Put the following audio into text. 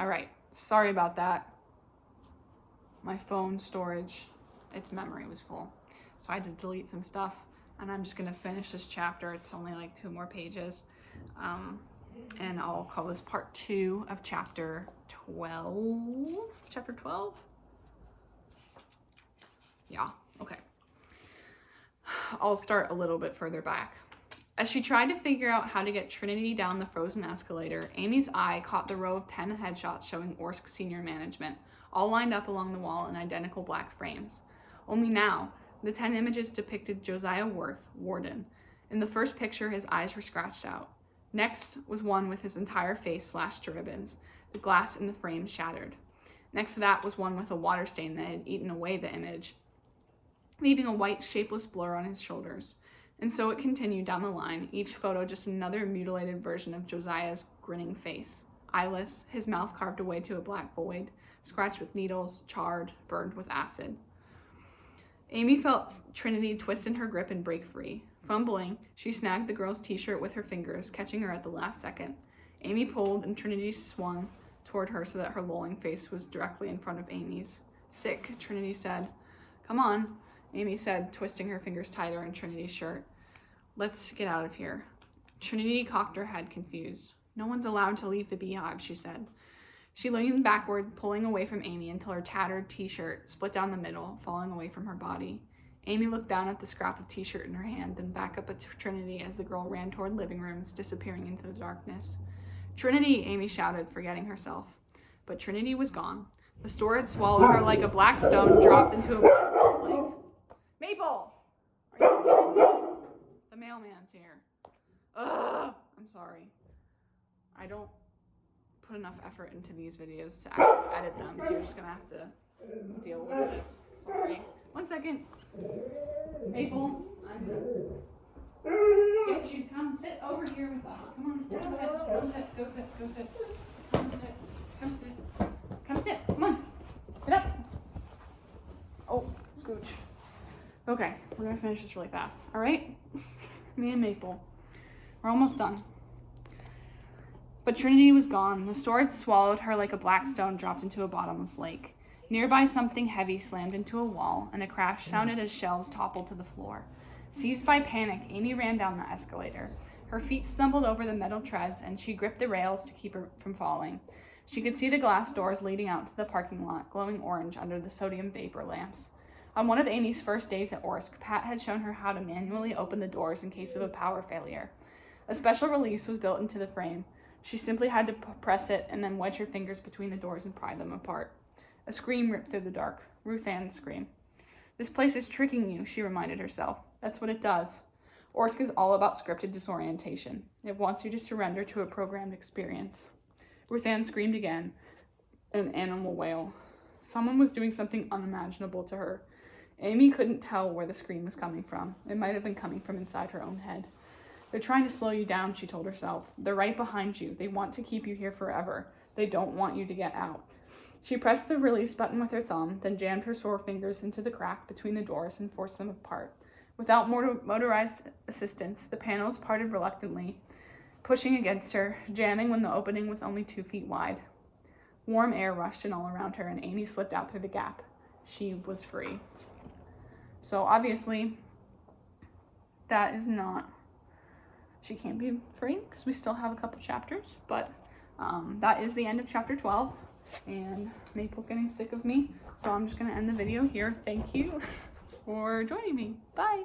All right, sorry about that. My phone storage, its memory was full. So I had to delete some stuff, and I'm just gonna finish this chapter. It's only like 2 more pages. And I'll call this part 2 of chapter 12. Chapter 12? Yeah, okay. I'll start a little bit further back. As she tried to figure out how to get Trinity down the frozen escalator, Amy's eye caught the row of 10 headshots showing Orsk senior management, all lined up along the wall in identical black frames. Only now, the 10 images depicted Josiah Worth, warden. In the first picture, his eyes were scratched out. Next was one with his entire face slashed to ribbons, the glass in the frame shattered. Next to that was one with a water stain that had eaten away the image, leaving a white, shapeless blur on his shoulders. And so it continued down the line, each photo just another mutilated version of Josiah's grinning face. Eyeless, his mouth carved away to a black void, scratched with needles, charred, burned with acid. Amy felt Trinity twist in her grip and break free. Fumbling, she snagged the girl's t-shirt with her fingers, catching her at the last second. Amy pulled and Trinity swung toward her so that her lolling face was directly in front of Amy's. Sick, Trinity said. Come on, Amy said, twisting her fingers tighter in Trinity's shirt. Let's get out of here. Trinity cocked her head, confused. No one's allowed to leave the beehive, she said. She leaned backward, pulling away from Amy until her tattered t-shirt split down the middle, falling away from her body. Amy looked down at the scrap of t-shirt in her hand, then back up at Trinity as the girl ran toward living rooms, disappearing into the darkness. Trinity, Amy shouted, forgetting herself. But Trinity was gone. The store had swallowed her like a black stone dropped into a lake. Maple! Are you kidding me? The mailman's here. Ugh! I'm sorry. I don't put enough effort into these videos to actually edit them, so you're just gonna have to deal with this. Sorry. 1 second. Maple, I'm gonna get you. Come sit over here with us. Come on. Go sit. Go sit. Go sit. Go sit. Come sit. Come sit. Come sit. Come on. Get up. Oh, scooch. Okay, we're gonna finish this really fast. All right? Me and Maple. We're almost done. But Trinity was gone. The store had swallowed her like a black stone dropped into a bottomless lake. Nearby, something heavy slammed into a wall, and a crash sounded as shelves toppled to the floor. Seized by panic, Amy ran down the escalator. Her feet stumbled over the metal treads, and she gripped the rails to keep her from falling. She could see the glass doors leading out to the parking lot, glowing orange under the sodium vapor lamps. On one of Amy's first days at Orsk, Pat had shown her how to manually open the doors in case of a power failure. A special release was built into the frame. She simply had to press it and then wedge her fingers between the doors and pry them apart. A scream ripped through the dark. Ruth Ann's scream. This place is tricking you, she reminded herself. That's what it does. Orsk is all about scripted disorientation. It wants you to surrender to a programmed experience. Ruth Ann screamed again, an animal wail. Someone was doing something unimaginable to her. Amy couldn't tell where the scream was coming from. It might have been coming from inside her own head. They're trying to slow you down, she told herself. They're right behind you. They want to keep you here forever. They don't want you to get out. She pressed the release button with her thumb, then jammed her sore fingers into the crack between the doors and forced them apart. Without motorized assistance, the panels parted reluctantly, pushing against her, jamming when the opening was only 2 feet wide. Warm air rushed in all around her, and Amy slipped out through the gap. She was free. So obviously, that is not... She can't be free because we still have a couple chapters, but that is the end of chapter 12. And Maple's getting sick of me, so I'm just going to end the video here. Thank you for joining me. Bye!